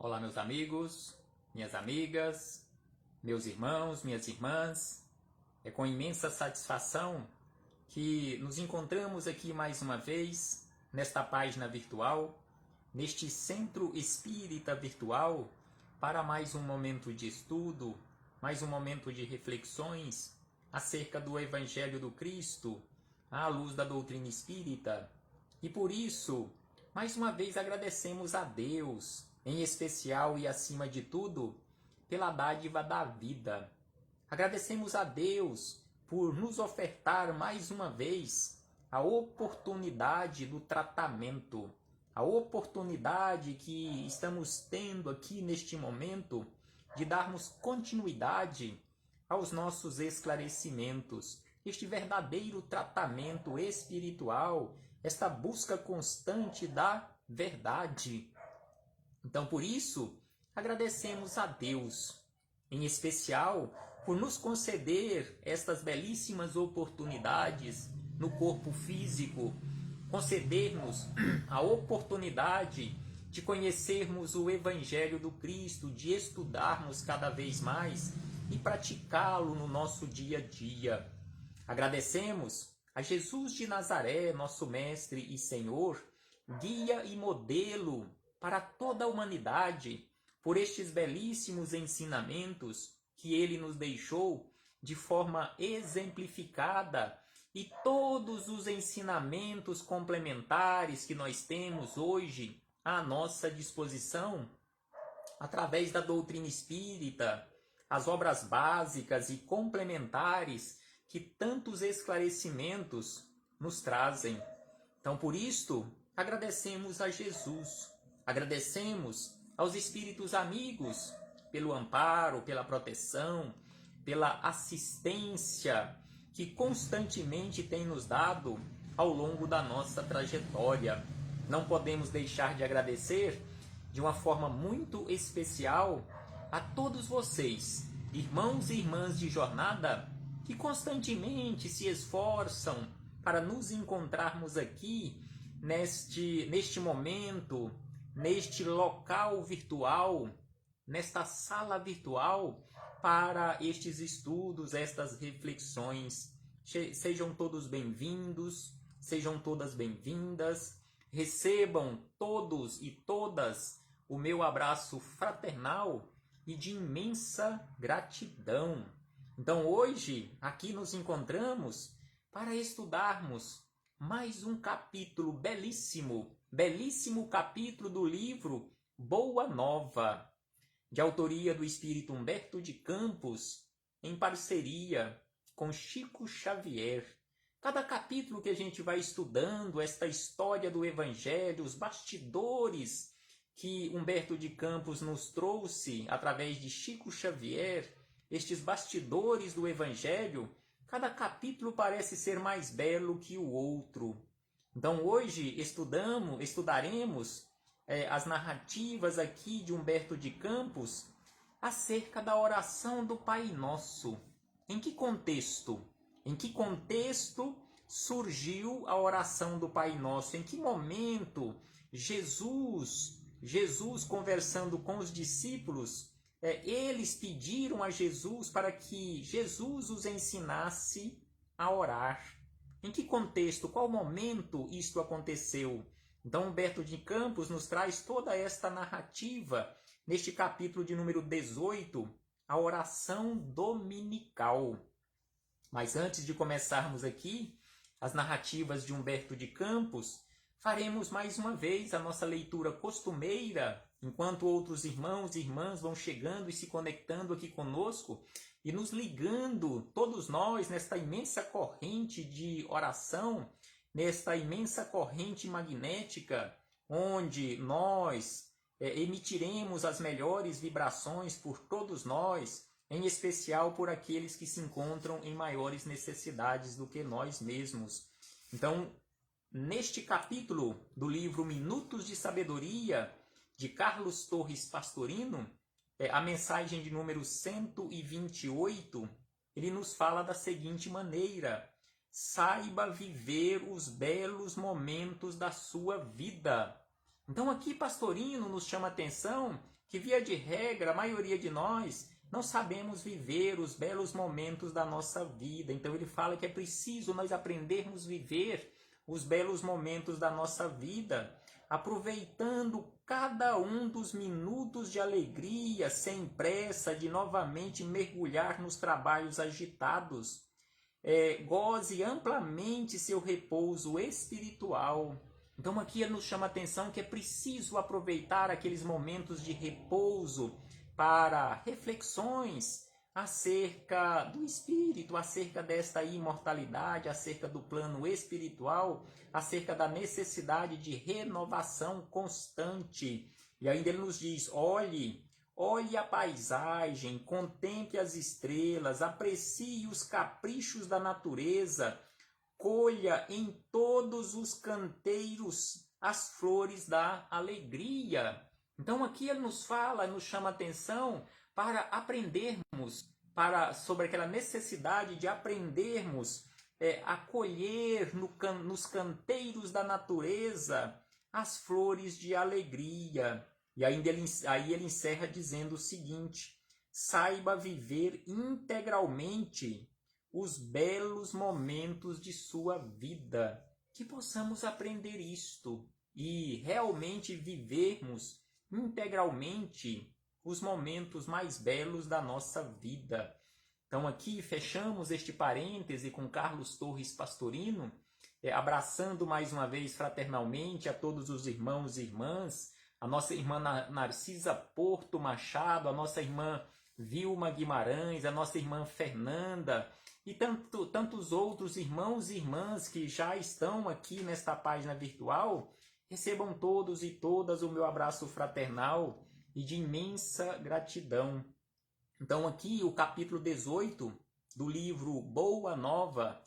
Olá, meus amigos, minhas amigas, meus irmãos, minhas irmãs. É com imensa satisfação que nos encontramos aqui mais uma vez nesta página virtual, neste centro espírita virtual, para mais um momento de estudo, mais um momento de reflexões acerca do Evangelho do Cristo, à luz da doutrina espírita. E por isso, mais uma vez agradecemos a Deus, em especial e acima de tudo, pela dádiva da vida. Agradecemos a Deus por nos ofertar mais uma vez a oportunidade do tratamento, a oportunidade que estamos tendo aqui neste momento de darmos continuidade aos nossos esclarecimentos, este verdadeiro tratamento espiritual, esta busca constante da verdade. Então, por isso, agradecemos a Deus, em especial por nos conceder estas belíssimas oportunidades no corpo físico, conceder-nos a oportunidade de conhecermos o Evangelho do Cristo, de estudarmos cada vez mais e praticá-lo no nosso dia a dia. Agradecemos a Jesus de Nazaré, nosso Mestre e Senhor, guia e modelo para toda a humanidade, por estes belíssimos ensinamentos que ele nos deixou de forma exemplificada, e todos os ensinamentos complementares que nós temos hoje à nossa disposição, através da doutrina espírita, as obras básicas e complementares que tantos esclarecimentos nos trazem. Então, por isto, agradecemos a Jesus, agradecemos aos espíritos amigos pelo amparo, pela proteção, pela assistência que constantemente tem nos dado ao longo da nossa trajetória. Não podemos deixar de agradecer de uma forma muito especial a todos vocês, irmãos e irmãs de jornada, que constantemente se esforçam para nos encontrarmos aqui neste momento, neste local virtual, nesta sala virtual, para estes estudos, estas reflexões. Sejam todos bem-vindos, sejam todas bem-vindas, recebam todos e todas o meu abraço fraternal e de imensa gratidão. Então hoje aqui nos encontramos para estudarmos mais um capítulo belíssimo, belíssimo capítulo do livro Boa Nova, de autoria do espírito Humberto de Campos, em parceria com Chico Xavier. Cada capítulo que a gente vai estudando, esta história do Evangelho, os bastidores que Humberto de Campos nos trouxe através de Chico Xavier, estes bastidores do Evangelho, cada capítulo parece ser mais belo que o outro. Então hoje estudaremos as narrativas aqui de Humberto de Campos acerca da oração do Pai Nosso. Em que contexto? Em que contexto surgiu a oração do Pai Nosso? Em que momento Jesus conversando com os discípulos, eles pediram a Jesus para que Jesus os ensinasse a orar? Em que contexto, qual momento isto aconteceu? Então, Humberto de Campos nos traz toda esta narrativa neste capítulo de número 18, a oração dominical. Mas antes de começarmos aqui as narrativas de Humberto de Campos, faremos mais uma vez a nossa leitura costumeira, enquanto outros irmãos e irmãs vão chegando e se conectando aqui conosco e nos ligando, todos nós, nesta imensa corrente de oração, nesta imensa corrente magnética, onde nós emitiremos as melhores vibrações por todos nós, em especial por aqueles que se encontram em maiores necessidades do que nós mesmos. Então, neste capítulo do livro Minutos de Sabedoria, de Carlos Torres Pastorino, a mensagem de número 128, ele nos fala da seguinte maneira: saiba viver os belos momentos da sua vida. Então aqui Pastorino nos chama a atenção que, via de regra, a maioria de nós não sabemos viver os belos momentos da nossa vida. Então ele fala que é preciso nós aprendermos a viver os belos momentos da nossa vida, aproveitando cada um dos minutos de alegria, sem pressa de novamente mergulhar nos trabalhos agitados. Goze amplamente seu repouso espiritual. Então aqui ele nos chama a atenção que é preciso aproveitar aqueles momentos de repouso para reflexões acerca do espírito, acerca desta imortalidade, acerca do plano espiritual, acerca da necessidade de renovação constante. E ainda ele nos diz: olhe a paisagem, contemple as estrelas, aprecie os caprichos da natureza, colha em todos os canteiros as flores da alegria. Então aqui ele nos fala, nos chama a atenção para aprendermos, sobre aquela necessidade de aprendermos a colher nos canteiros da natureza as flores de alegria. E aí ele encerra dizendo o seguinte: saiba viver integralmente os belos momentos de sua vida. Que possamos aprender isto e realmente vivermos integralmente os momentos mais belos da nossa vida. Então aqui fechamos este parêntese com Carlos Torres Pastorino, abraçando mais uma vez fraternalmente a todos os irmãos e irmãs, a nossa irmã Narcisa Porto Machado, a nossa irmã Vilma Guimarães, a nossa irmã Fernanda e tantos outros irmãos e irmãs que já estão aqui nesta página virtual. Recebam todos e todas o meu abraço fraternal e de imensa gratidão. Então aqui o capítulo 18 do livro Boa Nova,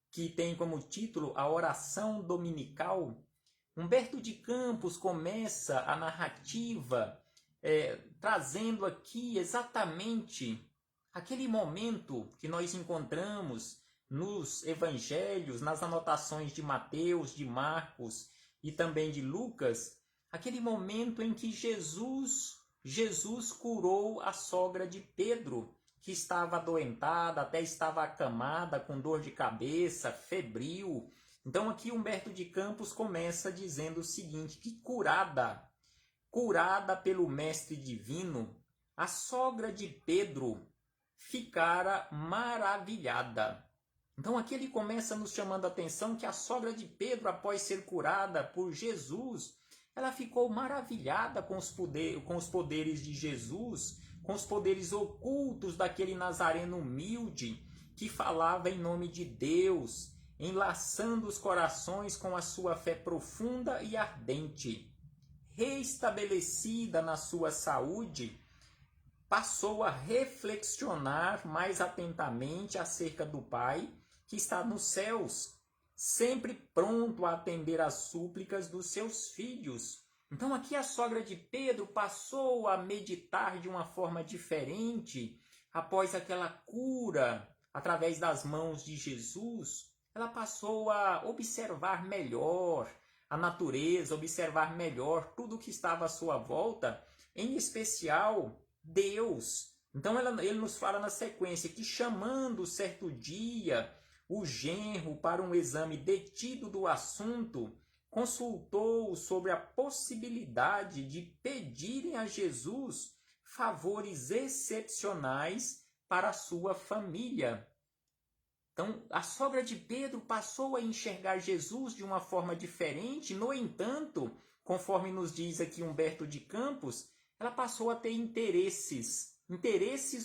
que tem como título A Oração Dominical, Humberto de Campos começa a narrativa trazendo aqui exatamente aquele momento que nós encontramos nos evangelhos, nas anotações de Mateus, de Marcos e também de Lucas, aquele momento em que Jesus curou a sogra de Pedro, que estava adoentada, até estava acamada, com dor de cabeça, febril. Então aqui Humberto de Campos começa dizendo o seguinte, que curada pelo Mestre Divino, a sogra de Pedro ficara maravilhada. Então aqui ele começa nos chamando a atenção que a sogra de Pedro, após ser curada por Jesus, ela ficou maravilhada com os poderes de Jesus, com os poderes ocultos daquele nazareno humilde que falava em nome de Deus, enlaçando os corações com a sua fé profunda e ardente. Reestabelecida na sua saúde, passou a reflexionar mais atentamente acerca do Pai que está nos céus, sempre pronto a atender às súplicas dos seus filhos. Então aqui a sogra de Pedro passou a meditar de uma forma diferente após aquela cura através das mãos de Jesus. Ela passou a observar melhor a natureza, observar melhor tudo o que estava à sua volta, em especial Deus. Então ele nos fala na sequência que, chamando certo dia o genro para um exame detido do assunto, consultou sobre a possibilidade de pedirem a Jesus favores excepcionais para a sua família. Então, a sogra de Pedro passou a enxergar Jesus de uma forma diferente. No entanto, conforme nos diz aqui Humberto de Campos, ela passou a ter interesses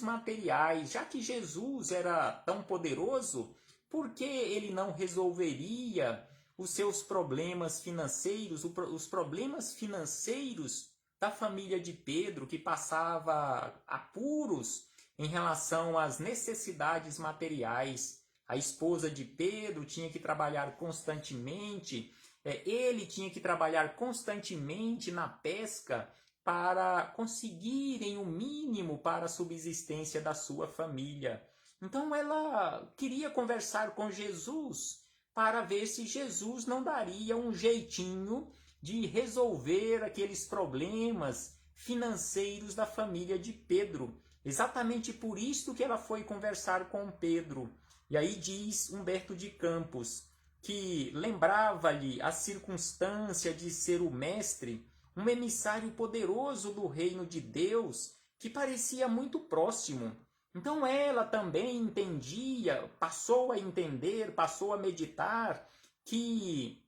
materiais. Já que Jesus era tão poderoso, por que ele não resolveria os seus problemas financeiros, os problemas financeiros da família de Pedro, que passava apuros em relação às necessidades materiais? A esposa de Pedro tinha que trabalhar constantemente, ele tinha que trabalhar constantemente na pesca para conseguirem o mínimo para a subsistência da sua família. Então ela queria conversar com Jesus para ver se Jesus não daria um jeitinho de resolver aqueles problemas financeiros da família de Pedro. Exatamente por isso que ela foi conversar com Pedro. E aí diz Humberto de Campos que lembrava-lhe a circunstância de ser o mestre, um emissário poderoso do reino de Deus, que parecia muito próximo. Então ela também entendia, passou a entender, passou a meditar que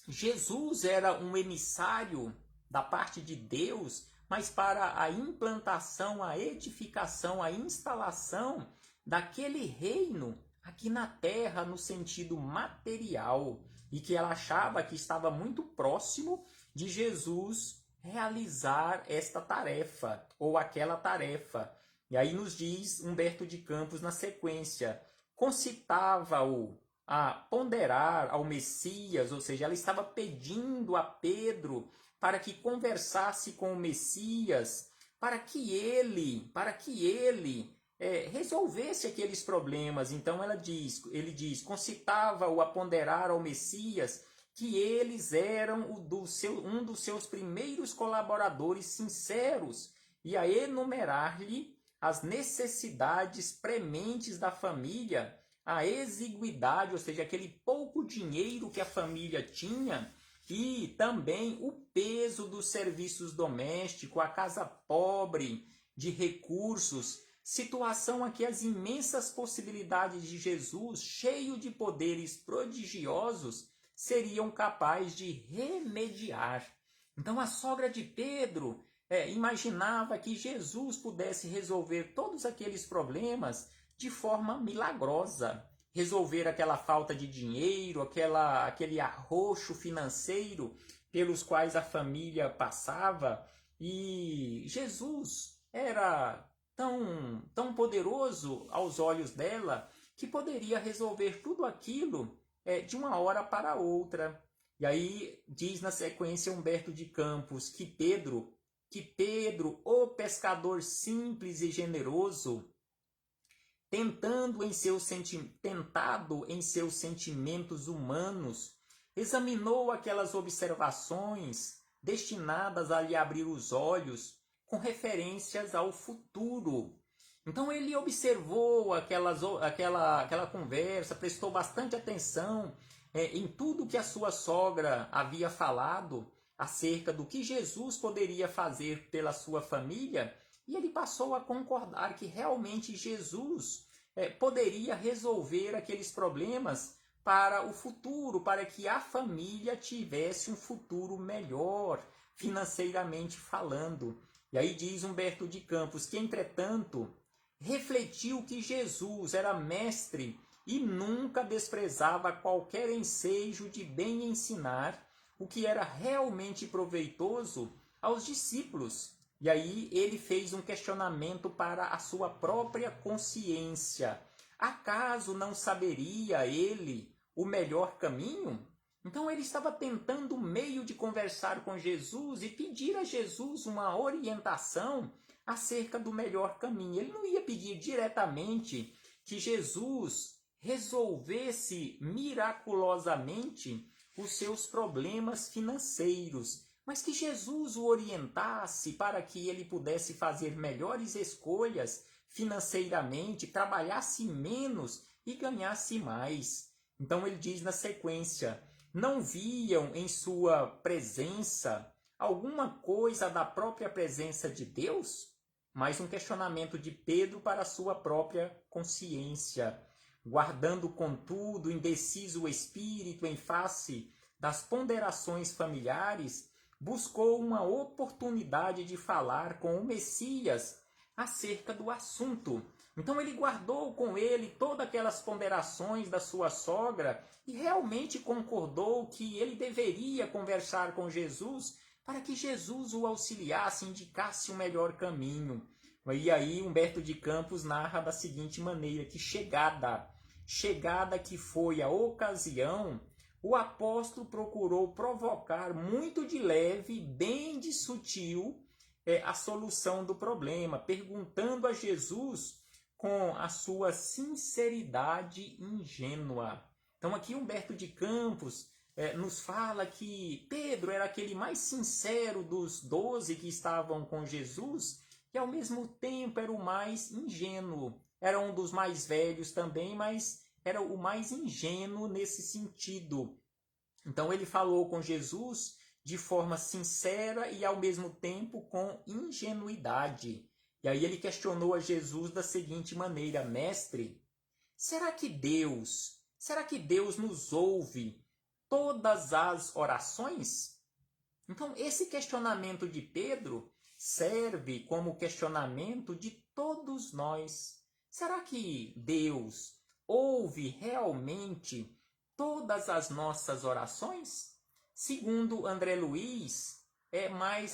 Jesus era um emissário da parte de Deus, mas para a implantação, a edificação, a instalação daquele reino aqui na terra no sentido material, e que ela achava que estava muito próximo de Jesus realizar esta tarefa ou aquela tarefa. E aí nos diz Humberto de Campos na sequência, concitava-o a ponderar ao Messias, ou seja, ela estava pedindo a Pedro para que conversasse com o Messias, para que ele resolvesse aqueles problemas. Então ele diz, concitava-o a ponderar ao Messias que eles eram um dos seus primeiros colaboradores sinceros e a enumerar-lhe as necessidades prementes da família, a exiguidade, ou seja, aquele pouco dinheiro que a família tinha, e também o peso dos serviços domésticos, a casa pobre de recursos, situação a que as imensas possibilidades de Jesus, cheio de poderes prodigiosos, seriam capazes de remediar. Então a sogra de Pedro imaginava que Jesus pudesse resolver todos aqueles problemas de forma milagrosa, resolver aquela falta de dinheiro, aquele arroxo financeiro pelos quais a família passava. E Jesus era tão poderoso aos olhos dela que poderia resolver tudo aquilo de uma hora para outra. E aí diz na sequência Humberto de Campos que Pedro, o pescador simples e generoso, tentado em seus sentimentos humanos, examinou aquelas observações destinadas a lhe abrir os olhos com referências ao futuro. Então ele observou aquela conversa, prestou bastante atenção em tudo que a sua sogra havia falado acerca do que Jesus poderia fazer pela sua família, e ele passou a concordar que realmente Jesus poderia resolver aqueles problemas para o futuro, para que a família tivesse um futuro melhor, financeiramente falando. E aí diz Humberto de Campos que, entretanto, refletiu que Jesus era mestre e nunca desprezava qualquer ensejo de bem ensinar o que era realmente proveitoso aos discípulos. E aí ele fez um questionamento para a sua própria consciência. Acaso não saberia ele o melhor caminho? Então ele estava tentando um meio de conversar com Jesus e pedir a Jesus uma orientação acerca do melhor caminho. Ele não ia pedir diretamente que Jesus resolvesse miraculosamente os seus problemas financeiros, mas que Jesus o orientasse para que ele pudesse fazer melhores escolhas financeiramente, trabalhasse menos e ganhasse mais. Então ele diz na sequência, não viam em sua presença alguma coisa da própria presença de Deus? Mais um questionamento de Pedro para a sua própria consciência. Guardando, contudo, indeciso o espírito em face das ponderações familiares, buscou uma oportunidade de falar com o Messias acerca do assunto. Então ele guardou com ele todas aquelas ponderações da sua sogra e realmente concordou que ele deveria conversar com Jesus para que Jesus o auxiliasse, indicasse o melhor caminho. E aí Humberto de Campos narra da seguinte maneira, que chegada que foi a ocasião, o apóstolo procurou provocar muito de leve, bem de sutil, a solução do problema, perguntando a Jesus com a sua sinceridade ingênua. Então aqui Humberto de Campos nos fala que Pedro era aquele mais sincero dos 12 que estavam com Jesus, e ao mesmo tempo era o mais ingênuo. Era um dos mais velhos também, mas era o mais ingênuo nesse sentido. Então ele falou com Jesus de forma sincera e ao mesmo tempo com ingenuidade. E aí ele questionou a Jesus da seguinte maneira: Mestre, será que Deus nos ouve todas as orações? Então esse questionamento de Pedro serve como questionamento de todos nós. Será que Deus ouve realmente todas as nossas orações? Segundo André Luiz,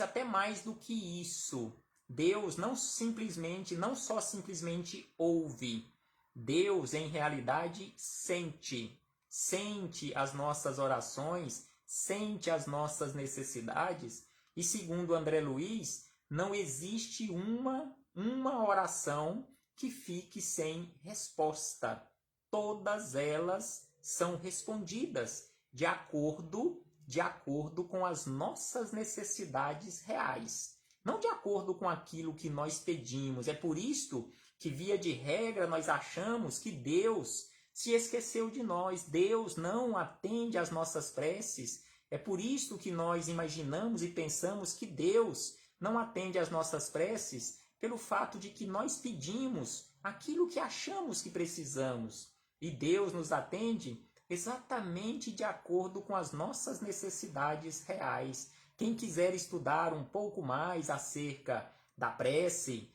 até mais do que isso. Deus não só simplesmente ouve. Deus, em realidade, sente as nossas orações, sente as nossas necessidades. E segundo André Luiz, não existe uma oração que fique sem resposta. Todas elas são respondidas de acordo com as nossas necessidades reais, não de acordo com aquilo que nós pedimos. É por isso que, via de regra, nós achamos que Deus se esqueceu de nós. Deus não atende às nossas preces. É por isso que nós imaginamos e pensamos que Deus não atende às nossas preces, pelo fato de que nós pedimos aquilo que achamos que precisamos. E Deus nos atende exatamente de acordo com as nossas necessidades reais. Quem quiser estudar um pouco mais acerca da prece,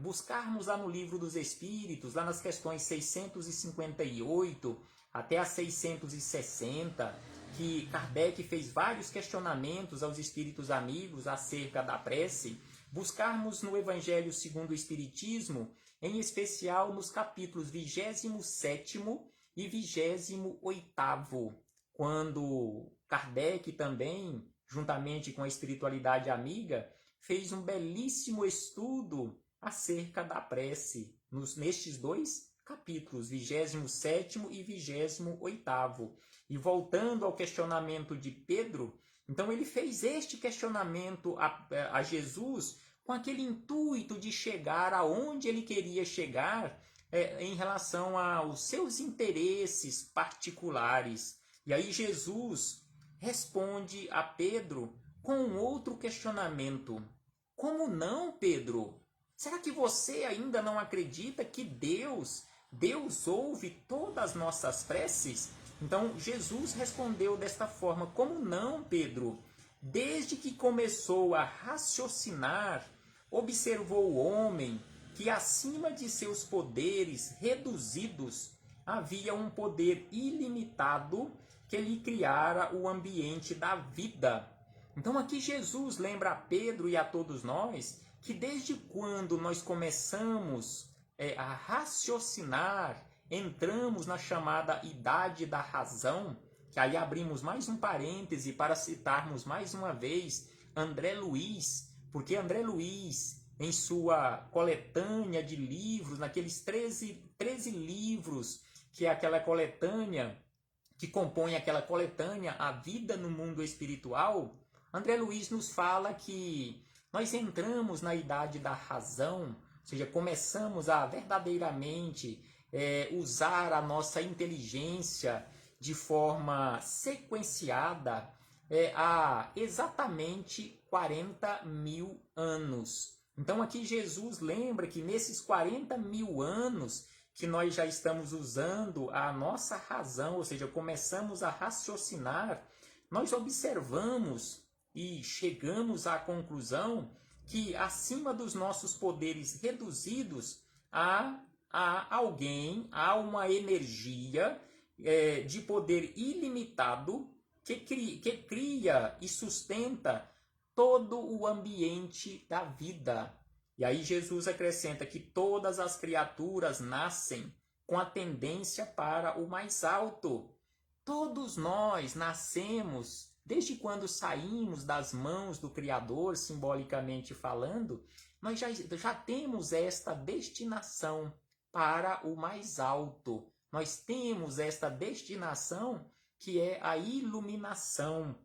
buscarmos lá no Livro dos Espíritos, lá nas questões 658 até as 660, que Kardec fez vários questionamentos aos espíritos amigos acerca da prece. Buscarmos no Evangelho segundo o Espiritismo, em especial nos capítulos 27º e 28º, quando Kardec também, juntamente com a espiritualidade amiga, fez um belíssimo estudo acerca da prece, nestes dois capítulos, 27º e 28º. E voltando ao questionamento de Pedro, então ele fez este questionamento a Jesus com aquele intuito de chegar aonde ele queria chegar, em relação aos seus interesses particulares. E aí Jesus responde a Pedro com um outro questionamento. Como não, Pedro? Será que você ainda não acredita que Deus ouve todas as nossas preces? Então Jesus respondeu desta forma: como não, Pedro? Desde que começou a raciocinar, observou o homem que acima de seus poderes reduzidos havia um poder ilimitado que lhe criara o ambiente da vida. Então aqui Jesus lembra a Pedro e a todos nós que desde quando nós começamos a raciocinar, entramos na chamada idade da razão, que aí abrimos mais um parêntese para citarmos mais uma vez André Luiz, porque André Luiz, em sua coletânea de livros, naqueles 13 livros, que é aquela coletânea, que compõe aquela coletânea A Vida no Mundo Espiritual, André Luiz nos fala que nós entramos na idade da razão, ou seja, começamos a verdadeiramente usar a nossa inteligência de forma sequenciada há exatamente 40 mil anos. Então aqui Jesus lembra que nesses 40 mil anos que nós já estamos usando a nossa razão, ou seja, começamos a raciocinar, nós observamos e chegamos à conclusão que acima dos nossos poderes reduzidos há uma energia de poder ilimitado que cria e sustenta todo o ambiente da vida. E aí Jesus acrescenta que todas as criaturas nascem com a tendência para o mais alto. Todos nós nascemos, desde quando saímos das mãos do Criador, simbolicamente falando, nós já temos esta destinação para o mais alto. Nós temos esta destinação que é a iluminação.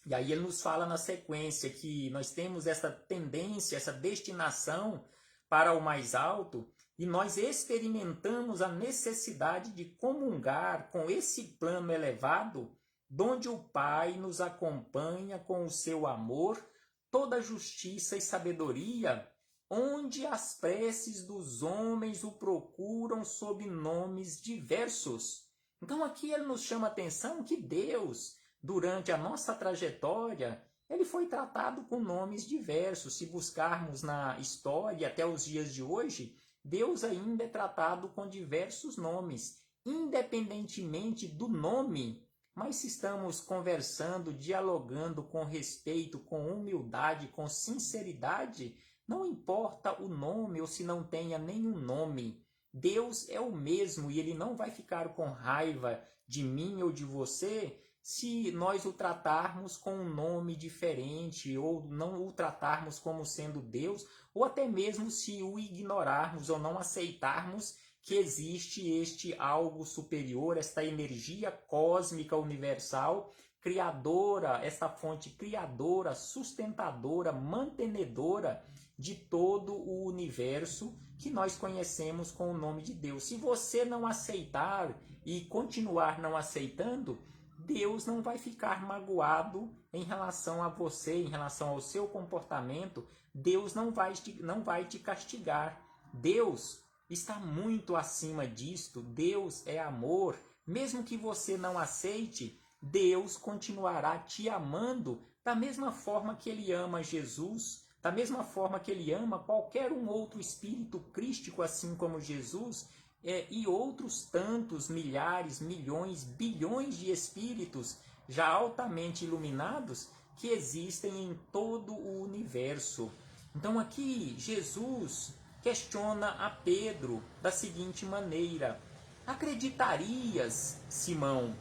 E aí ele nos fala na sequência que nós temos essa tendência, essa destinação para o mais alto, e nós experimentamos a necessidade de comungar com esse plano elevado, donde o Pai nos acompanha com o seu amor, toda justiça e sabedoria, onde as preces dos homens o procuram sob nomes diversos. Então aqui ele nos chama a atenção que Deus, durante a nossa trajetória, ele foi tratado com nomes diversos. Se buscarmos na história até os dias de hoje, Deus ainda é tratado com diversos nomes, independentemente do nome. Mas se estamos conversando, dialogando com respeito, com humildade, com sinceridade, não importa o nome ou se não tenha nenhum nome. Deus é o mesmo e ele não vai ficar com raiva de mim ou de você se nós o tratarmos com um nome diferente ou não o tratarmos como sendo Deus, ou até mesmo se o ignorarmos ou não aceitarmos que existe este algo superior, esta energia cósmica universal, criadora, esta fonte criadora, sustentadora, mantenedora de todo o universo que nós conhecemos com o nome de Deus. Se você não aceitar e continuar não aceitando, Deus não vai ficar magoado em relação a você, em relação ao seu comportamento. Deus não vai te castigar. Deus está muito acima disto. Deus é amor. Mesmo que você não aceite, Deus continuará te amando da mesma forma que ele ama Jesus, da mesma forma que ele ama qualquer um outro espírito crístico, assim como Jesus, e outros tantos milhares, milhões, bilhões de espíritos já altamente iluminados que existem em todo o universo. Então aqui Jesus questiona a Pedro da seguinte maneira: acreditarias, Simão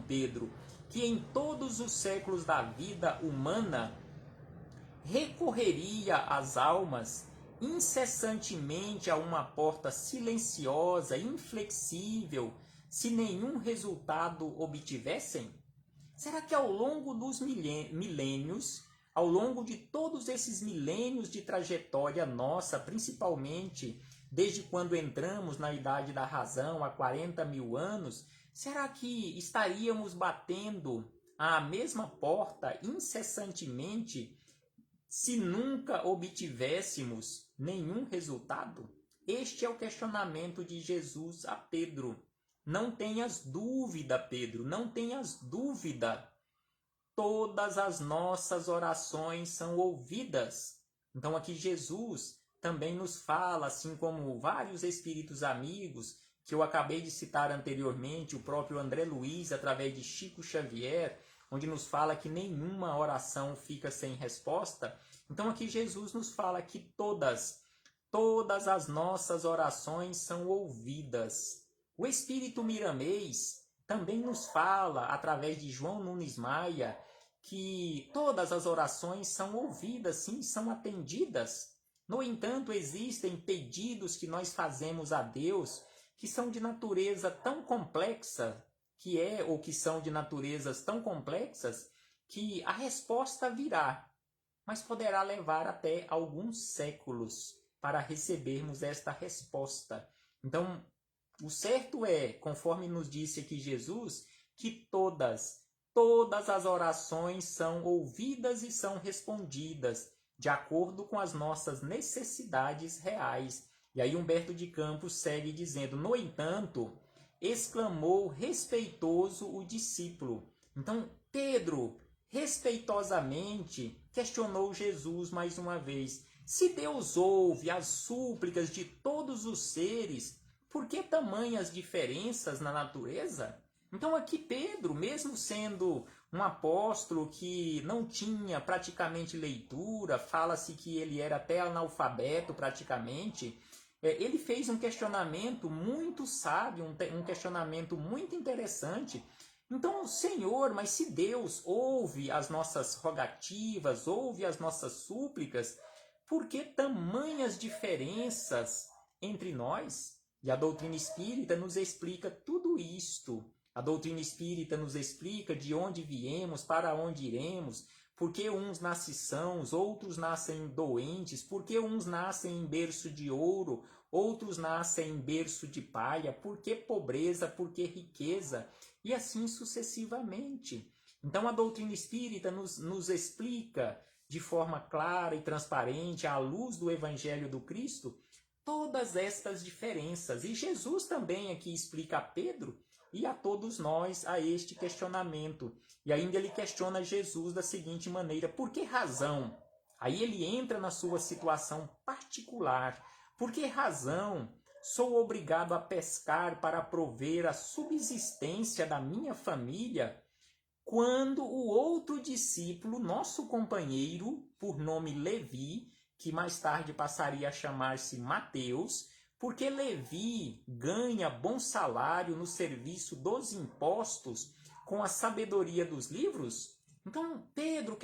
Pedro, que em todos os séculos da vida humana recorreria às almas incessantemente a uma porta silenciosa, inflexível, se nenhum resultado obtivessem? Será que ao longo dos milênios, ao longo de todos esses milênios de trajetória nossa, principalmente desde quando entramos na idade da razão, há 40 mil anos, será que estaríamos batendo à mesma porta incessantemente se nunca obtivéssemos nenhum resultado? Este é o questionamento de Jesus a Pedro. Não tenhas dúvida, Pedro, não tenhas dúvida. Todas as nossas orações são ouvidas. Então aqui Jesus também nos fala, assim como vários espíritos amigos que eu acabei de citar anteriormente, o próprio André Luiz, através de Chico Xavier, onde nos fala que nenhuma oração fica sem resposta. Então aqui Jesus nos fala que todas as nossas orações são ouvidas. O Espírito Miramês também nos fala, através de João Nunes Maia, que todas as orações são ouvidas, sim, são atendidas. No entanto, existem pedidos que nós fazemos a Deus que são de natureza tão complexa, ou que são de naturezas tão complexas, que a resposta virá, mas poderá levar até alguns séculos para recebermos esta resposta. Então, o certo é, conforme nos disse aqui Jesus, que todas as orações são ouvidas e são respondidas de acordo com as nossas necessidades reais. E aí Humberto de Campos segue dizendo: no entanto, exclamou respeitoso o discípulo. Então, Pedro, respeitosamente, questionou Jesus mais uma vez: se Deus ouve as súplicas de todos os seres, por que tamanhas diferenças na natureza? Então aqui Pedro, mesmo sendo um apóstolo que não tinha praticamente leitura, fala-se que ele era até analfabeto praticamente, ele fez um questionamento muito sábio, um questionamento muito interessante. Então, Senhor, mas se Deus ouve as nossas rogativas, ouve as nossas súplicas, por que tamanhas diferenças entre nós? E a doutrina espírita nos explica tudo isto. A doutrina espírita nos explica de onde viemos, para onde iremos, por que uns nascem sãos, outros nascem doentes, por que uns nascem em berço de ouro, outros nascem em berço de palha, por que pobreza, por que riqueza, e assim sucessivamente. Então a doutrina espírita nos explica de forma clara e transparente, à luz do Evangelho do Cristo, todas estas diferenças. E Jesus também aqui explica a Pedro e a todos nós a este questionamento. E ainda ele questiona Jesus da seguinte maneira: por que razão? Aí ele entra na sua situação particular. Por que razão sou obrigado a pescar para prover a subsistência da minha família, quando o outro discípulo, nosso companheiro, por nome Levi, que mais tarde passaria a chamar-se Mateus, porque Levi ganha bom salário no serviço dos impostos com a sabedoria dos livros? Então Pedro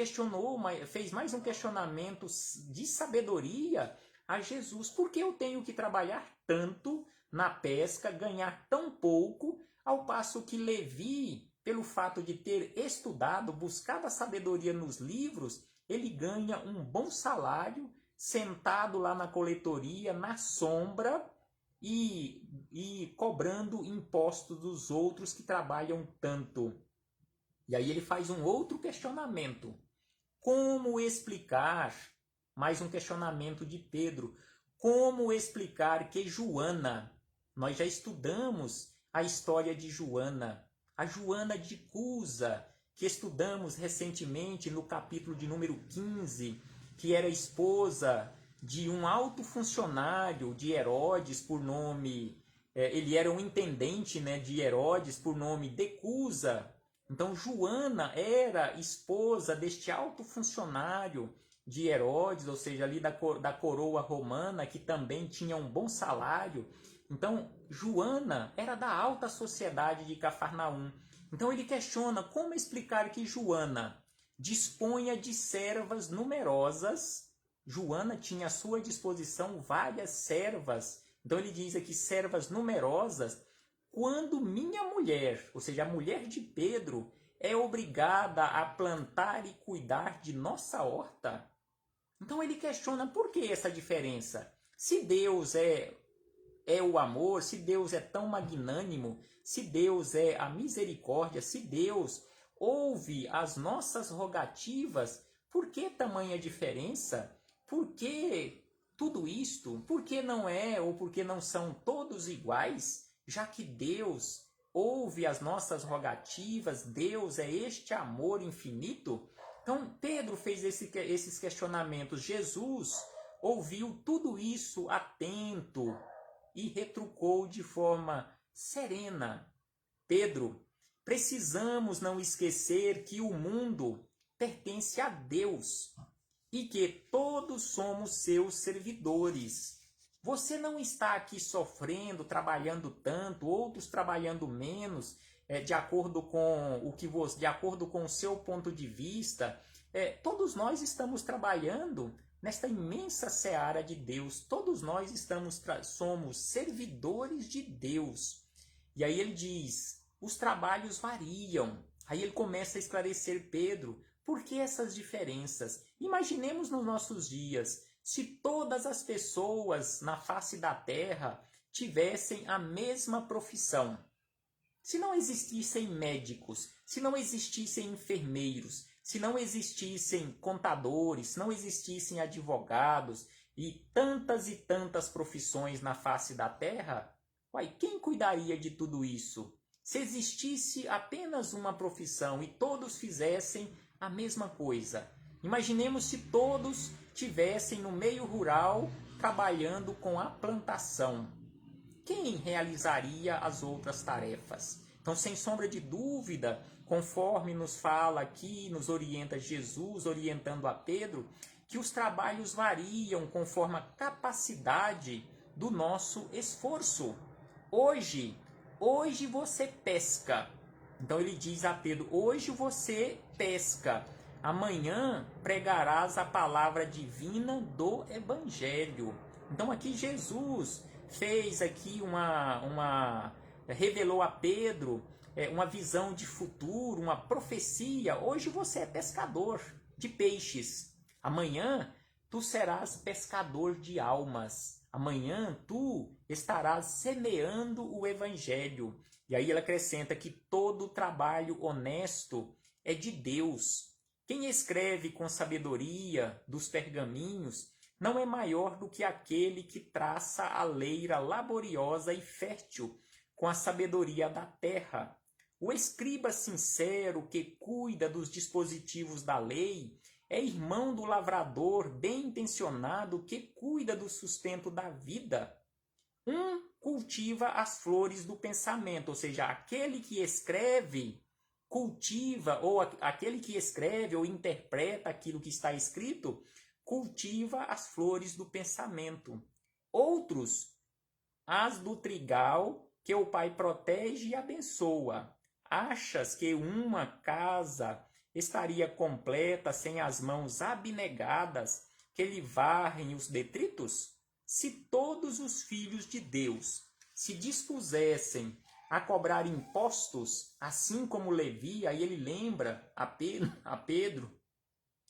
fez mais um questionamento de sabedoria a Jesus. Por que eu tenho que trabalhar tanto na pesca, ganhar tão pouco, ao passo que Levi, pelo fato de ter estudado, buscado a sabedoria nos livros, ele ganha um bom salário, sentado lá na coletoria, na sombra, e cobrando impostos dos outros que trabalham tanto. E aí ele faz um outro questionamento. Como explicar, mais um questionamento de Pedro, como explicar que Joana, nós já estudamos a história de Joana, a Joana de Cusa, que estudamos recentemente no capítulo de número 15, que era esposa de um alto funcionário de Herodes por nome, ele era um intendente, né, de Herodes por nome de Cusa. Então Joana era esposa deste alto funcionário de Herodes, ou seja, ali da coroa romana, que também tinha um bom salário. Então Joana era da alta sociedade de Cafarnaum. Então ele questiona como explicar que Joana disponha de servas numerosas. Joana tinha à sua disposição várias servas. Então ele diz aqui servas numerosas, quando minha mulher, ou seja, a mulher de Pedro, é obrigada a plantar e cuidar de nossa horta. Então ele questiona por que essa diferença. Se Deus é o amor, se Deus é tão magnânimo, se Deus é a misericórdia, se Deus ouve as nossas rogativas, por que tamanha diferença? Por que tudo isto? Por que não é ou por que não são todos iguais? Já que Deus ouve as nossas rogativas, Deus é este amor infinito. Então Pedro fez esses questionamentos. Jesus ouviu tudo isso atento e retrucou de forma serena. Pedro, precisamos não esquecer que o mundo pertence a Deus e que todos somos seus servidores. Você não está aqui sofrendo, trabalhando tanto, outros trabalhando menos, de acordo com de acordo com o seu ponto de vista. Todos nós estamos trabalhando nesta imensa seara de Deus. Todos nós somos servidores de Deus. E aí ele diz, os trabalhos variam. Aí ele começa a esclarecer Pedro, por que essas diferenças? Imaginemos nos nossos dias, se todas as pessoas na face da terra tivessem a mesma profissão. Se não existissem médicos, se não existissem enfermeiros, se não existissem contadores, se não existissem advogados e tantas profissões na face da terra, quem cuidaria de tudo isso? Se existisse apenas uma profissão e todos fizessem a mesma coisa. Imaginemos se todos tivessem no meio rural trabalhando com a plantação. Quem realizaria as outras tarefas? Então, sem sombra de dúvida, conforme nos fala aqui, nos orienta Jesus, orientando a Pedro, que os trabalhos variam conforme a capacidade do nosso esforço. Hoje você pesca. Então ele diz a Pedro, hoje você pesca, amanhã pregarás a palavra divina do Evangelho. Então aqui Jesus fez aqui revelou a Pedro uma visão de futuro, uma profecia. Hoje você é pescador de peixes. Amanhã tu serás pescador de almas. Amanhã tu estarás semeando o evangelho. E aí ele acrescenta que todo trabalho honesto é de Deus. Quem escreve com sabedoria dos pergaminhos não é maior do que aquele que traça a leira laboriosa e fértil com a sabedoria da terra. O escriba sincero que cuida dos dispositivos da lei é irmão do lavrador bem intencionado que cuida do sustento da vida. Um cultiva as flores do pensamento, ou seja, aquele que escreve cultiva, ou aquele que escreve ou interpreta aquilo que está escrito, cultiva as flores do pensamento. Outros, as do trigal que o Pai protege e abençoa. Achas que uma casa estaria completa sem as mãos abnegadas que lhe varrem os detritos? Se todos os filhos de Deus se dispusessem a cobrar impostos, assim como Levi, aí ele lembra a Pedro,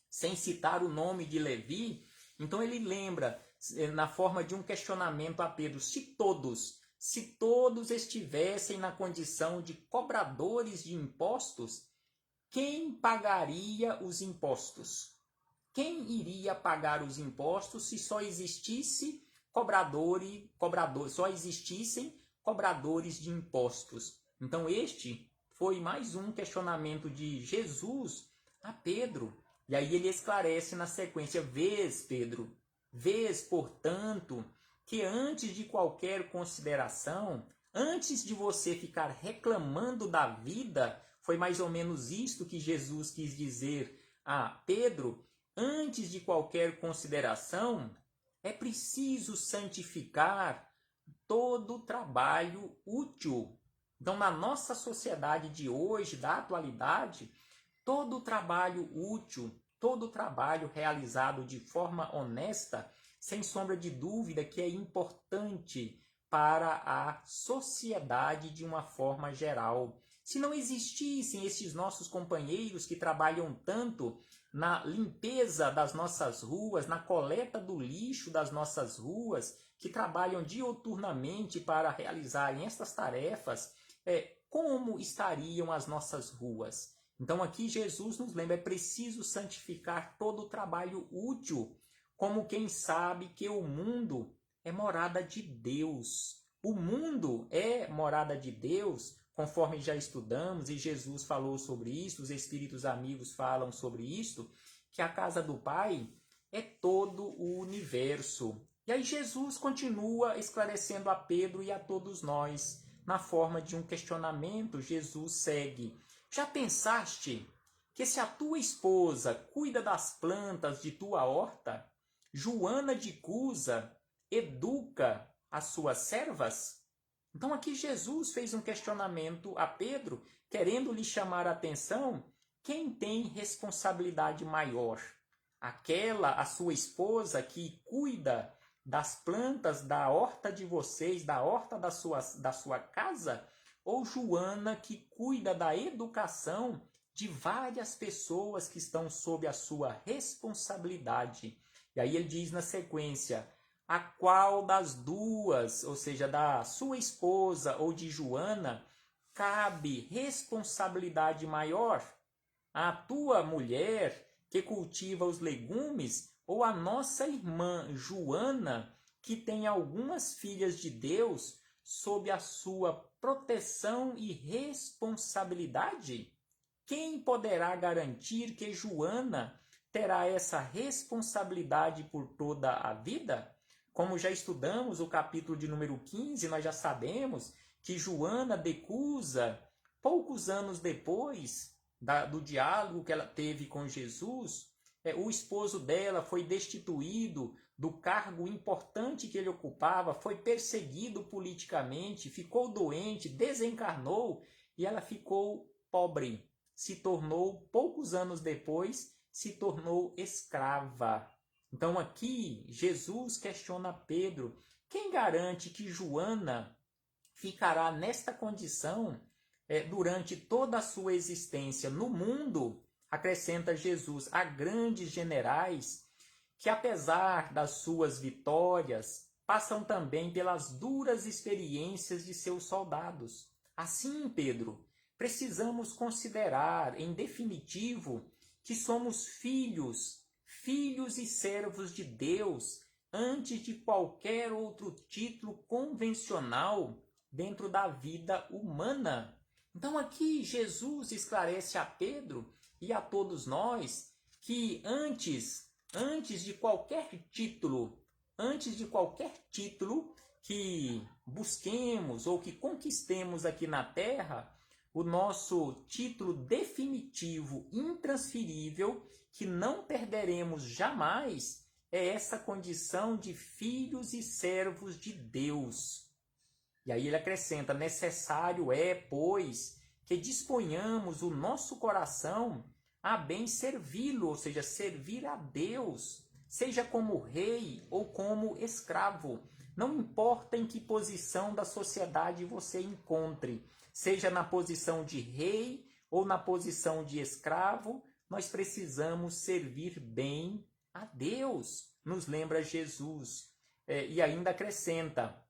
sem citar o nome de Levi, então ele lembra na forma de um questionamento a Pedro, se todos estivessem na condição de cobradores de impostos, quem pagaria os impostos? Quem iria pagar os impostos se só existisse só existissem cobradores de impostos? Então este foi mais um questionamento de Jesus a Pedro. E aí ele esclarece na sequência: vês, Pedro, vês, portanto, que antes de qualquer consideração, antes de você ficar reclamando da vida, foi mais ou menos isto que Jesus quis dizer a Pedro, antes de qualquer consideração, é preciso santificar todo trabalho útil. Então, na nossa sociedade de hoje, da atualidade, todo trabalho útil, todo trabalho realizado de forma honesta, sem sombra de dúvida que é importante para a sociedade de uma forma geral. Se não existissem esses nossos companheiros que trabalham tanto na limpeza das nossas ruas, na coleta do lixo das nossas ruas, que trabalham diuturnamente para realizarem estas tarefas, como estariam as nossas ruas? Então aqui Jesus nos lembra, é preciso santificar todo o trabalho útil, como quem sabe que o mundo é morada de Deus. O mundo é morada de Deus, conforme já estudamos, e Jesus falou sobre isso, os espíritos amigos falam sobre isso, que a casa do Pai é todo o universo. E aí Jesus continua esclarecendo a Pedro e a todos nós, na forma de um questionamento. Jesus segue: já pensaste que se a tua esposa cuida das plantas de tua horta, Joana de Cusa educa as suas servas? Então aqui Jesus fez um questionamento a Pedro, querendo lhe chamar a atenção: quem tem responsabilidade maior? A sua esposa que cuida das plantas da horta de vocês, da horta da sua casa? Ou Joana que cuida da educação de várias pessoas que estão sob a sua responsabilidade? E aí ele diz na sequência: a qual das duas, ou seja, da sua esposa ou de Joana, cabe responsabilidade maior? A tua mulher que cultiva os legumes, ou a nossa irmã Joana, que tem algumas filhas de Deus sob a sua proteção e responsabilidade? Quem poderá garantir que Joana terá essa responsabilidade por toda a vida? Como já estudamos o capítulo de número 15, nós já sabemos que Joana de Cusa, poucos anos depois do diálogo que ela teve com Jesus, o esposo dela foi destituído do cargo importante que ele ocupava, foi perseguido politicamente, ficou doente, desencarnou e ela ficou pobre. Se tornou, poucos anos depois, se tornou escrava. Então aqui Jesus questiona Pedro: quem garante que Joana ficará nesta condição durante toda a sua existência no mundo, acrescenta Jesus, há grandes generais que, apesar das suas vitórias, passam também pelas duras experiências de seus soldados. Assim, Pedro, precisamos considerar, em definitivo, que somos filhos e servos de Deus antes de qualquer outro título convencional dentro da vida humana. Então aqui Jesus esclarece a Pedro e a todos nós que antes de qualquer título que busquemos ou que conquistemos aqui na terra, o nosso título definitivo, intransferível, que não perderemos jamais, é essa condição de filhos e servos de Deus. E aí ele acrescenta, necessário é, pois, que disponhamos o nosso coração a bem servi-lo, ou seja, servir a Deus, seja como rei ou como escravo. Não importa em que posição da sociedade você encontre, seja na posição de rei ou na posição de escravo, nós precisamos servir bem a Deus, nos lembra Jesus. E ainda acrescenta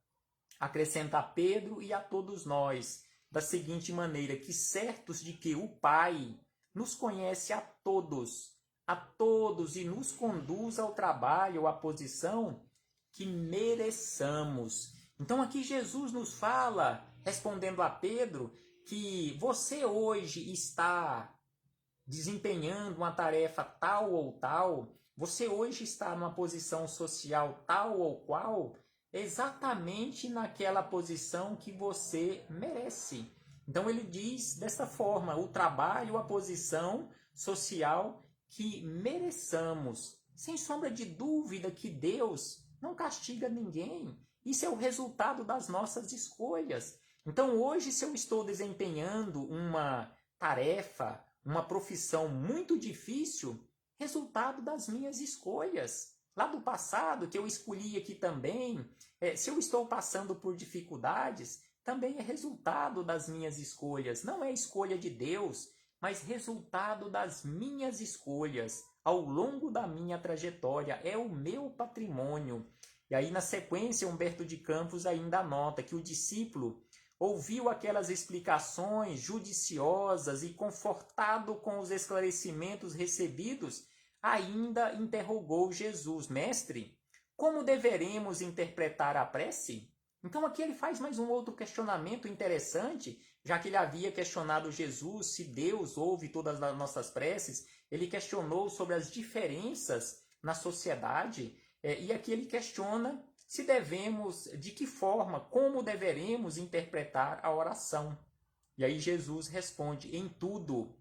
a Pedro e a todos nós, da seguinte maneira, que certos de que o Pai nos conhece a todos e nos conduz ao trabalho ou à posição que mereçamos. Então aqui Jesus nos fala, respondendo a Pedro, que você hoje está desempenhando uma tarefa tal ou tal, você hoje está numa posição social tal ou qual, exatamente naquela posição que você merece. Então ele diz desta forma, o trabalho, a posição social que mereçamos. Sem sombra de dúvida que Deus não castiga ninguém. Isso é o resultado das nossas escolhas. Então hoje, se eu estou desempenhando uma tarefa, uma profissão muito difícil, resultado das minhas escolhas. Lá do passado, que eu escolhi aqui também, se eu estou passando por dificuldades, também é resultado das minhas escolhas. Não é escolha de Deus, mas resultado das minhas escolhas ao longo da minha trajetória. É o meu patrimônio. E aí, na sequência, Humberto de Campos ainda anota que o discípulo ouviu aquelas explicações judiciosas e, confortado com os esclarecimentos recebidos, ainda interrogou Jesus: Mestre, como deveremos interpretar a prece? Então aqui ele faz mais um outro questionamento interessante, já que ele havia questionado Jesus se Deus ouve todas as nossas preces, ele questionou sobre as diferenças na sociedade, e aqui ele questiona se devemos, de que forma, como deveremos interpretar a oração. E aí Jesus responde: em tudo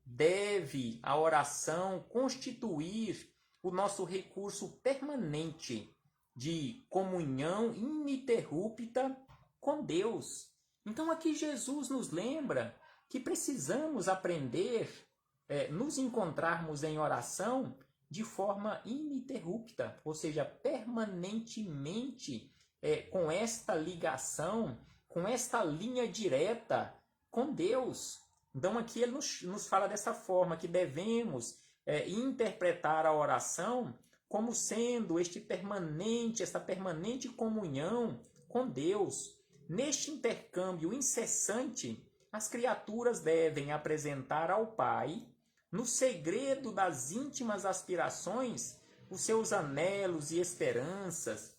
deve a oração constituir o nosso recurso permanente de comunhão ininterrupta com Deus. Então aqui Jesus nos lembra que precisamos aprender, nos encontrarmos em oração de forma ininterrupta, ou seja, permanentemente, com esta ligação, com esta linha direta com Deus. Então aqui ele nos fala dessa forma, que devemos interpretar a oração como sendo esta permanente comunhão com Deus. Neste intercâmbio incessante, as criaturas devem apresentar ao Pai, no segredo das íntimas aspirações, os seus anelos e esperanças,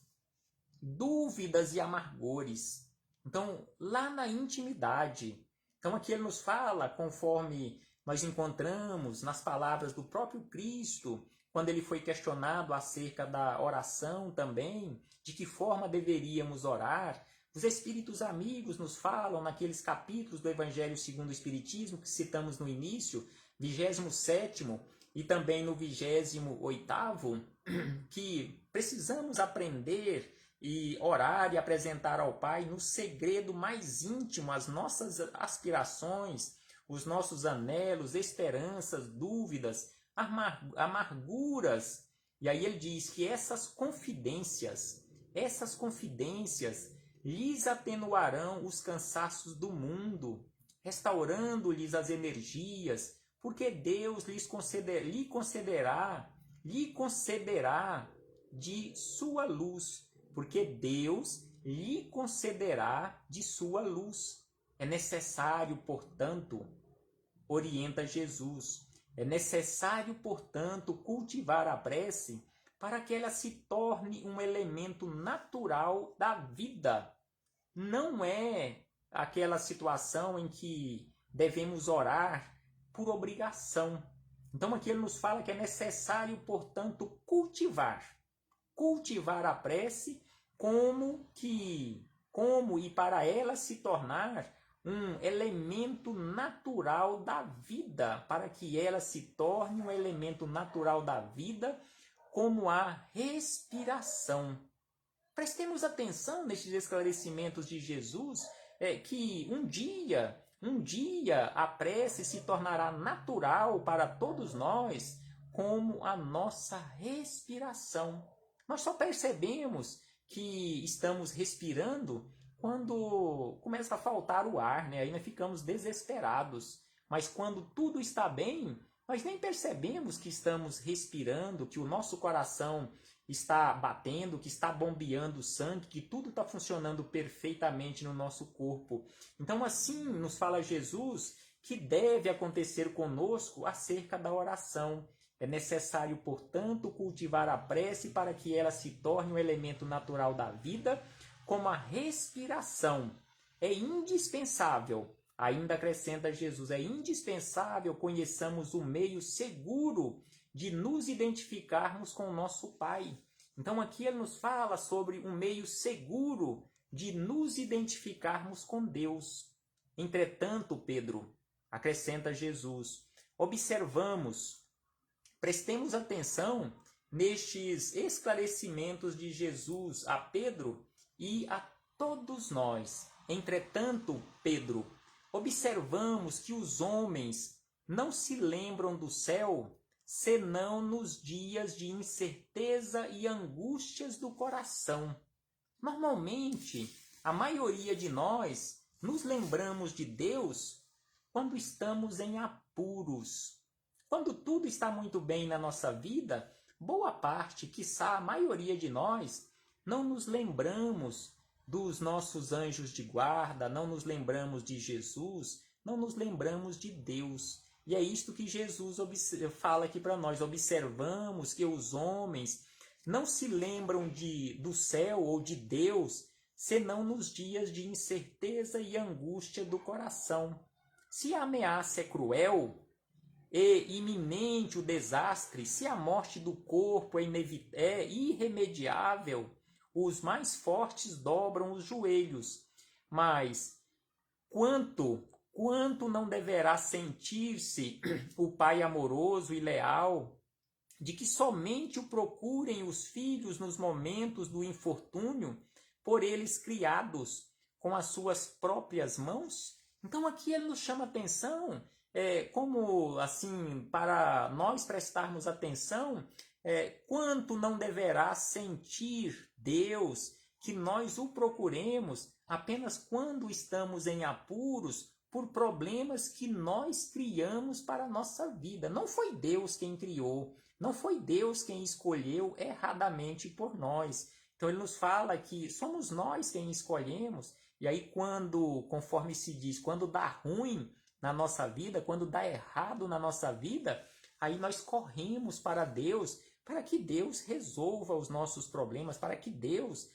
dúvidas e amargores. Então, lá na intimidade. Então, aqui ele nos fala, conforme nós encontramos nas palavras do próprio Cristo, quando ele foi questionado acerca da oração também, de que forma deveríamos orar. Os Espíritos amigos nos falam naqueles capítulos do Evangelho segundo o Espiritismo, que citamos no início, 27º e também no 28º, que precisamos aprender e orar e apresentar ao Pai no segredo mais íntimo as nossas aspirações, os nossos anelos, esperanças, dúvidas, amarguras. E aí ele diz que essas confidências lhes atenuarão os cansaços do mundo, restaurando-lhes as energias, porque Deus lhe concederá de sua luz, porque Deus lhe concederá de sua luz. É necessário, portanto, orienta Jesus, é necessário, portanto, cultivar a prece para que ela se torne um elemento natural da vida. Não é aquela situação em que devemos orar por obrigação. Então aqui ele nos fala que é necessário, portanto, cultivar a prece como e para ela se tornar um elemento natural da vida, para que ela se torne um elemento natural da vida, como a respiração. Prestemos atenção nestes esclarecimentos de Jesus, que um dia a prece se tornará natural para todos nós, como a nossa respiração. Nós só percebemos que estamos respirando quando começa a faltar o ar, né? Aí nós ficamos desesperados. Mas quando tudo está bem, nós nem percebemos que estamos respirando, que o nosso coração está batendo, que está bombeando sangue, que tudo está funcionando perfeitamente no nosso corpo. Então assim nos fala Jesus que deve acontecer conosco acerca da oração. É necessário, portanto, cultivar a prece para que ela se torne um elemento natural da vida, como a respiração. É indispensável, ainda acrescenta Jesus, é indispensável conheçamos o meio seguro de nos identificarmos com o nosso Pai. Então aqui ele nos fala sobre um meio seguro de nos identificarmos com Deus. Entretanto, Pedro, acrescenta Jesus, prestemos atenção nestes esclarecimentos de Jesus a Pedro e a todos nós. Entretanto, Pedro, observamos que os homens não se lembram do céu senão nos dias de incerteza e angústias do coração. Normalmente, a maioria de nós nos lembramos de Deus quando estamos em apuros. Quando tudo está muito bem na nossa vida, boa parte, quiçá a maioria de nós, não nos lembramos dos nossos anjos de guarda, não nos lembramos de Jesus, não nos lembramos de Deus. E é isto que Jesus fala aqui para nós. Observamos que os homens não se lembram do céu ou de Deus, senão nos dias de incerteza e angústia do coração. Se a ameaça é cruel e iminente o desastre, se a morte do corpo é irremediável, os mais fortes dobram os joelhos. Mas quanto não deverá sentir-se o pai amoroso e leal, de que somente o procurem os filhos nos momentos do infortúnio, por eles criados com as suas próprias mãos? Então aqui ele nos chama atenção, como assim, para nós prestarmos atenção, quanto não deverá sentir Deus que nós o procuremos apenas quando estamos em apuros por problemas que nós criamos para a nossa vida. Não foi Deus quem criou, não foi Deus quem escolheu erradamente por nós. Então ele nos fala que somos nós quem escolhemos, e aí conforme se diz, quando dá ruim na nossa vida, quando dá errado na nossa vida, aí nós corremos para Deus, para que Deus resolva os nossos problemas, para que Deus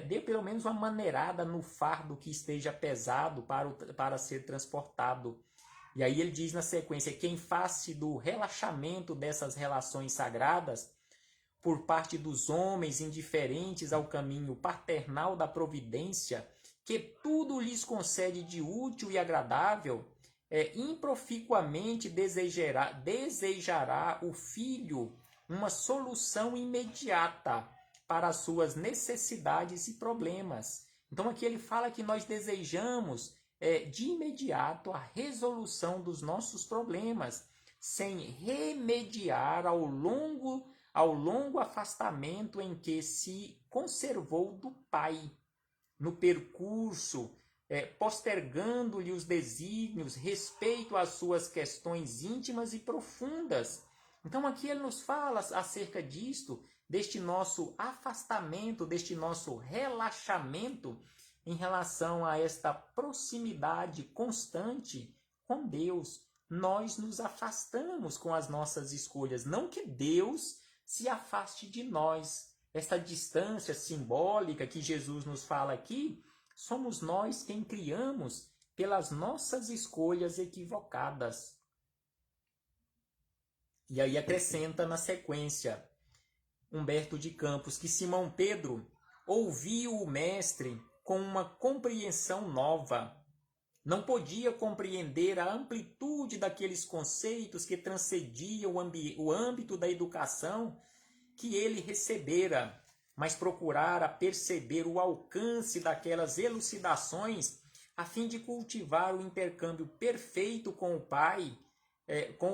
dê pelo menos uma maneirada no fardo que esteja pesado para ser transportado. E aí ele diz na sequência que em face do relaxamento dessas relações sagradas, por parte dos homens indiferentes ao caminho paternal da providência, que tudo lhes concede de útil e agradável, improficuamente desejará o filho uma solução imediata para as suas necessidades e problemas. Então aqui ele fala que nós desejamos de imediato a resolução dos nossos problemas, sem remediar ao longo afastamento em que se conservou do Pai. no percurso, postergando-lhe os desígnios, respeito às suas questões íntimas e profundas. Então aqui ele nos fala acerca disto, deste nosso afastamento, deste nosso relaxamento em relação a esta proximidade constante com Deus. Nós nos afastamos com as nossas escolhas, não que Deus se afaste de nós. Esta distância simbólica que Jesus nos fala aqui, somos nós quem criamos pelas nossas escolhas equivocadas. E aí acrescenta na sequência Humberto de Campos que Simão Pedro ouviu o mestre com uma compreensão nova. Não podia compreender a amplitude daqueles conceitos que transcendiam o âmbito da educação que ele recebera, mas procurara perceber o alcance daquelas elucidações a fim de cultivar o intercâmbio perfeito com o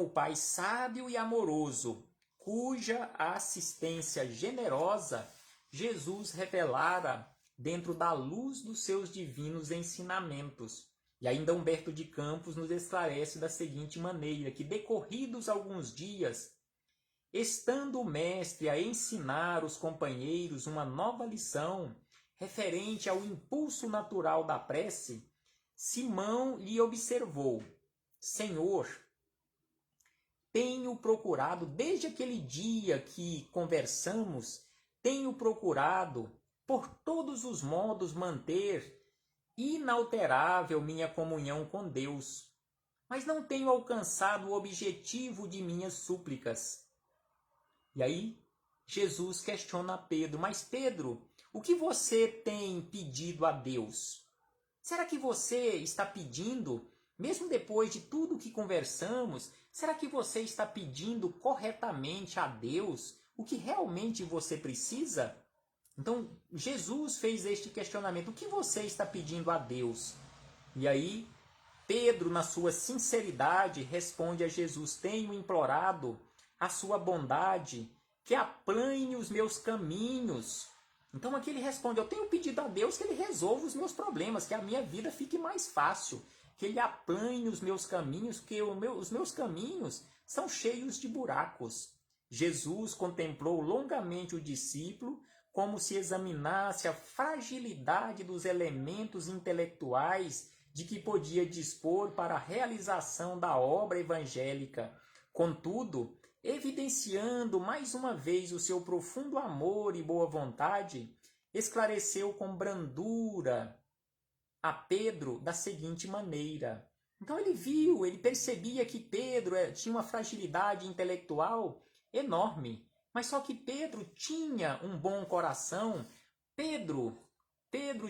Pai sábio e amoroso, cuja assistência generosa Jesus revelara dentro da luz dos seus divinos ensinamentos. E ainda Humberto de Campos nos esclarece da seguinte maneira, que decorridos alguns dias, estando o mestre a ensinar os companheiros uma nova lição referente ao impulso natural da prece, Simão lhe observou: Senhor, tenho procurado, desde aquele dia que conversamos, tenho procurado, por todos os modos, manter inalterável minha comunhão com Deus, mas não tenho alcançado o objetivo de minhas súplicas. E aí, Jesus questiona Pedro: mas Pedro, o que você tem pedido a Deus? Será que você está pedindo, mesmo depois de tudo que conversamos, será que você está pedindo corretamente a Deus o que realmente você precisa? Então, Jesus fez este questionamento: o que você está pedindo a Deus? E aí, Pedro, na sua sinceridade, responde a Jesus: tenho implorado a sua bondade, que aplane os meus caminhos. Então aqui ele responde: eu tenho pedido a Deus que ele resolva os meus problemas, que a minha vida fique mais fácil, que ele aplane os meus caminhos, que os meus caminhos são cheios de buracos. Jesus contemplou longamente o discípulo, como se examinasse a fragilidade dos elementos intelectuais de que podia dispor para a realização da obra evangélica. Contudo, evidenciando mais uma vez o seu profundo amor e boa vontade, esclareceu com brandura a Pedro da seguinte maneira. Então ele percebia que Pedro tinha uma fragilidade intelectual enorme, mas só que Pedro tinha um bom coração, Pedro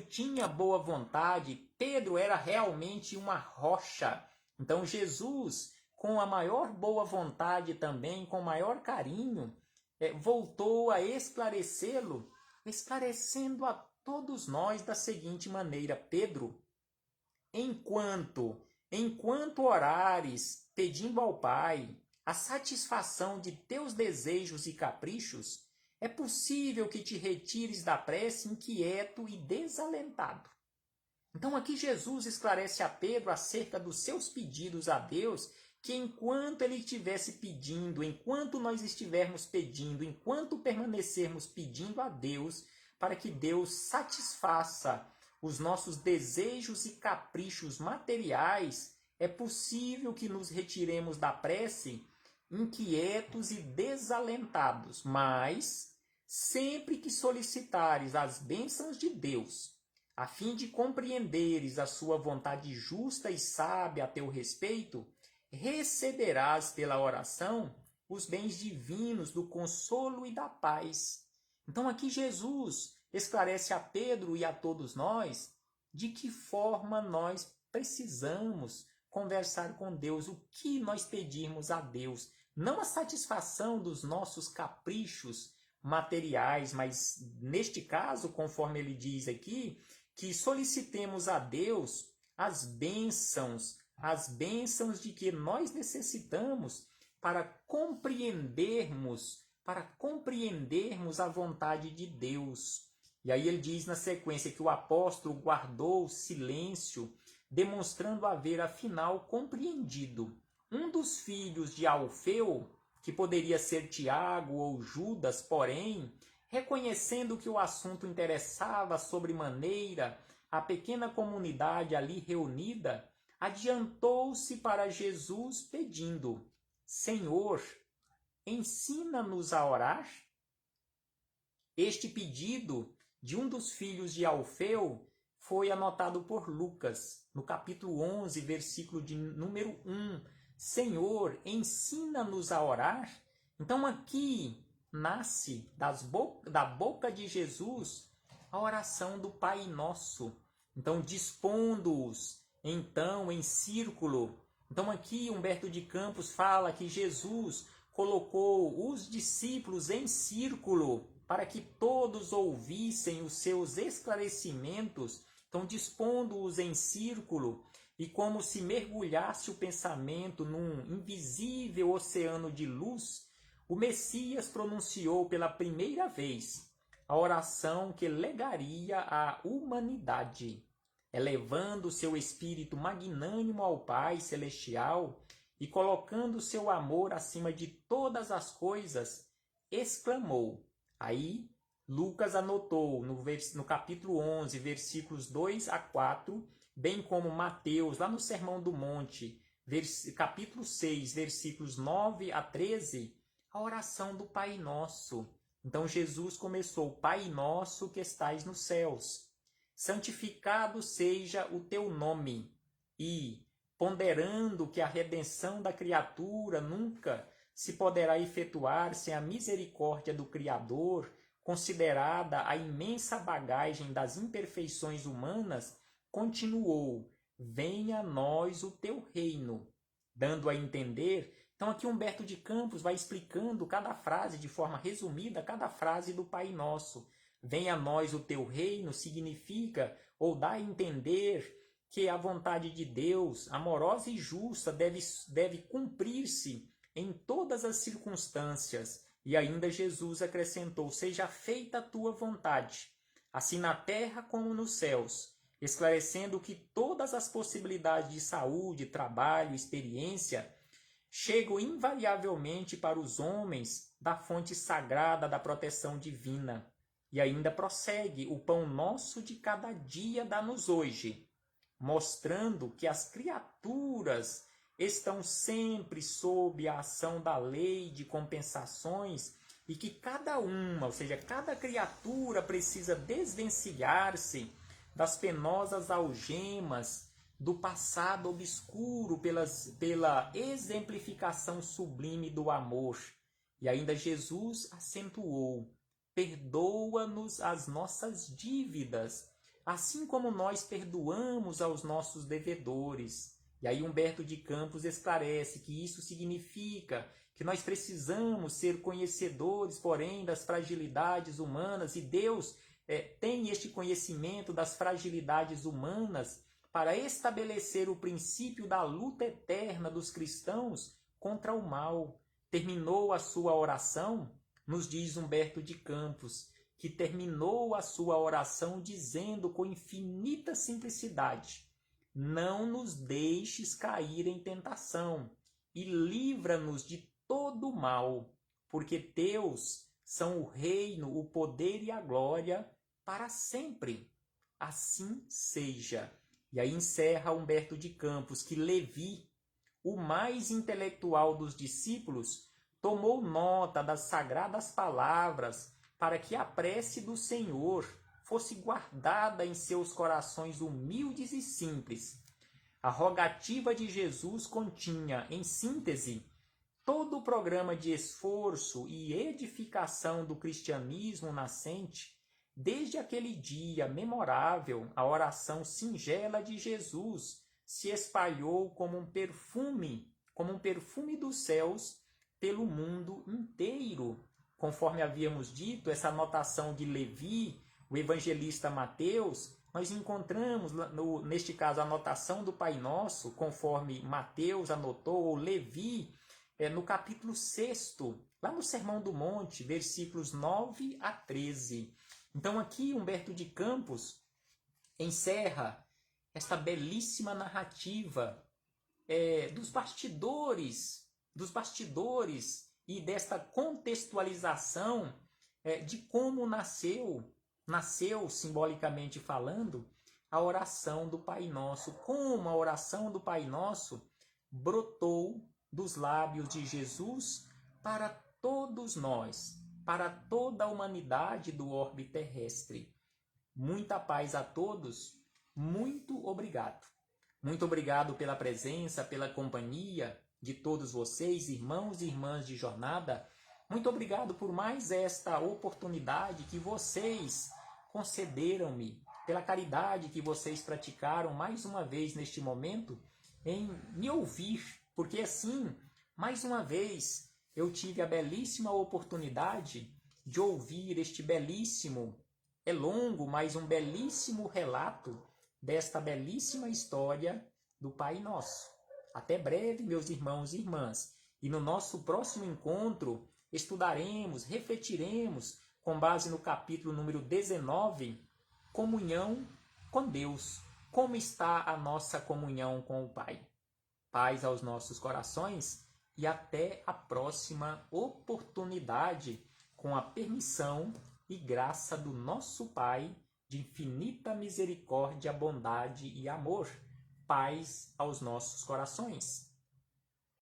tinha boa vontade, Pedro era realmente uma rocha. Então Jesus, com a maior boa vontade também, com maior carinho, voltou a esclarecê-lo, esclarecendo a todos nós da seguinte maneira: Pedro, enquanto orares pedindo ao Pai a satisfação de teus desejos e caprichos, é possível que te retires da prece inquieto e desalentado. Então aqui Jesus esclarece a Pedro acerca dos seus pedidos a Deus, que enquanto ele estivesse pedindo, enquanto nós estivermos pedindo, enquanto permanecermos pedindo a Deus, para que Deus satisfaça os nossos desejos e caprichos materiais, é possível que nos retiremos da prece inquietos e desalentados, mas sempre que solicitares as bênçãos de Deus, a fim de compreenderes a sua vontade justa e sábia a teu respeito, receberás pela oração os bens divinos do consolo e da paz. Então aqui Jesus esclarece a Pedro e a todos nós de que forma nós precisamos conversar com Deus, o que nós pedirmos a Deus. Não a satisfação dos nossos caprichos materiais, mas neste caso, conforme ele diz aqui, que solicitemos a Deus as bênçãos de que nós necessitamos para compreendermos a vontade de Deus. E aí ele diz na sequência que o apóstolo guardou silêncio, demonstrando haver afinal compreendido. Um dos filhos de Alfeu, que poderia ser Tiago ou Judas, porém, reconhecendo que o assunto interessava sobremaneira a pequena comunidade ali reunida, adiantou-se para Jesus pedindo: Senhor, ensina-nos a orar. Este pedido de um dos filhos de Alfeu foi anotado por Lucas, no capítulo 11, versículo de número 1. Senhor, ensina-nos a orar. Então aqui nasce da boca de Jesus a oração do Pai Nosso. Então dispondo-os então em círculo. Então aqui Humberto de Campos fala que Jesus colocou os discípulos em círculo para que todos ouvissem os seus esclarecimentos, então dispondo-os em círculo, e como se mergulhasse o pensamento num invisível oceano de luz, o Messias pronunciou pela primeira vez a oração que legaria à humanidade, elevando seu espírito magnânimo ao Pai Celestial e colocando seu amor acima de todas as coisas, exclamou. Aí Lucas anotou no capítulo 11, versículos 2 a 4, bem como Mateus, lá no Sermão do Monte, capítulo 6, versículos 9 a 13, a oração do Pai Nosso. Então Jesus começou: Pai Nosso que estais nos céus, santificado seja o teu nome. E, ponderando que a redenção da criatura nunca se poderá efetuar sem a misericórdia do Criador, considerada a imensa bagagem das imperfeições humanas, continuou: venha a nós o teu reino, dando a entender. Então aqui Humberto de Campos vai explicando cada frase de forma resumida, cada frase do Pai Nosso. Venha a nós o teu reino significa, ou dá a entender, que a vontade de Deus, amorosa e justa, deve cumprir-se em todas as circunstâncias. E ainda Jesus acrescentou: seja feita a tua vontade, assim na terra como nos céus, esclarecendo que todas as possibilidades de saúde, trabalho, experiência chegam invariavelmente para os homens da fonte sagrada da proteção divina. E ainda prossegue: o pão nosso de cada dia dá-nos hoje, mostrando que as criaturas estão sempre sob a ação da lei de compensações e que cada uma, ou seja, cada criatura precisa desvencilhar-se das penosas algemas do passado obscuro pela exemplificação sublime do amor. E ainda Jesus acentuou: perdoa-nos as nossas dívidas, assim como nós perdoamos aos nossos devedores. E aí Humberto de Campos esclarece que isso significa que nós precisamos ser conhecedores, porém, das fragilidades humanas, e Deus tem este conhecimento das fragilidades humanas para estabelecer o princípio da luta eterna dos cristãos contra o mal. Terminou a sua oração, nos diz Humberto de Campos, que terminou a sua oração dizendo com infinita simplicidade: não nos deixes cair em tentação e livra-nos de todo o mal, porque teus são o reino, o poder e a glória para sempre. Assim seja. E aí encerra Humberto de Campos que Levi, o mais intelectual dos discípulos, tomou nota das sagradas palavras para que a prece do Senhor fosse guardada em seus corações humildes e simples. A rogativa de Jesus continha, em síntese, todo o programa de esforço e edificação do cristianismo nascente. Desde aquele dia memorável, a oração singela de Jesus se espalhou como um perfume dos céus pelo mundo inteiro. Conforme havíamos dito, essa anotação de Levi, o evangelista Mateus, nós encontramos, neste caso, a anotação do Pai Nosso, conforme Mateus anotou, ou Levi, no capítulo 6, lá no Sermão do Monte, versículos 9 a 13. Então aqui Humberto de Campos encerra esta belíssima narrativa dos bastidores e desta contextualização de como nasceu simbolicamente falando, a oração do Pai Nosso, como a oração do Pai Nosso brotou dos lábios de Jesus para todos nós, para toda a humanidade do orbe terrestre. Muita paz a todos, muito obrigado. Muito obrigado pela presença, pela companhia de todos vocês, irmãos e irmãs de jornada. Muito obrigado por mais esta oportunidade que vocês concederam-me, pela caridade que vocês praticaram mais uma vez neste momento em me ouvir, porque assim, mais uma vez, eu tive a belíssima oportunidade de ouvir este belíssimo, é longo, mas um belíssimo relato desta belíssima história do Pai Nosso. Até breve, meus irmãos e irmãs. E no nosso próximo encontro, estudaremos, refletiremos, com base no capítulo número 19, comunhão com Deus. Como está a nossa comunhão com o Pai? Paz aos nossos corações e até a próxima oportunidade, com a permissão e graça do nosso Pai, de infinita misericórdia, bondade e amor. Paz aos nossos corações.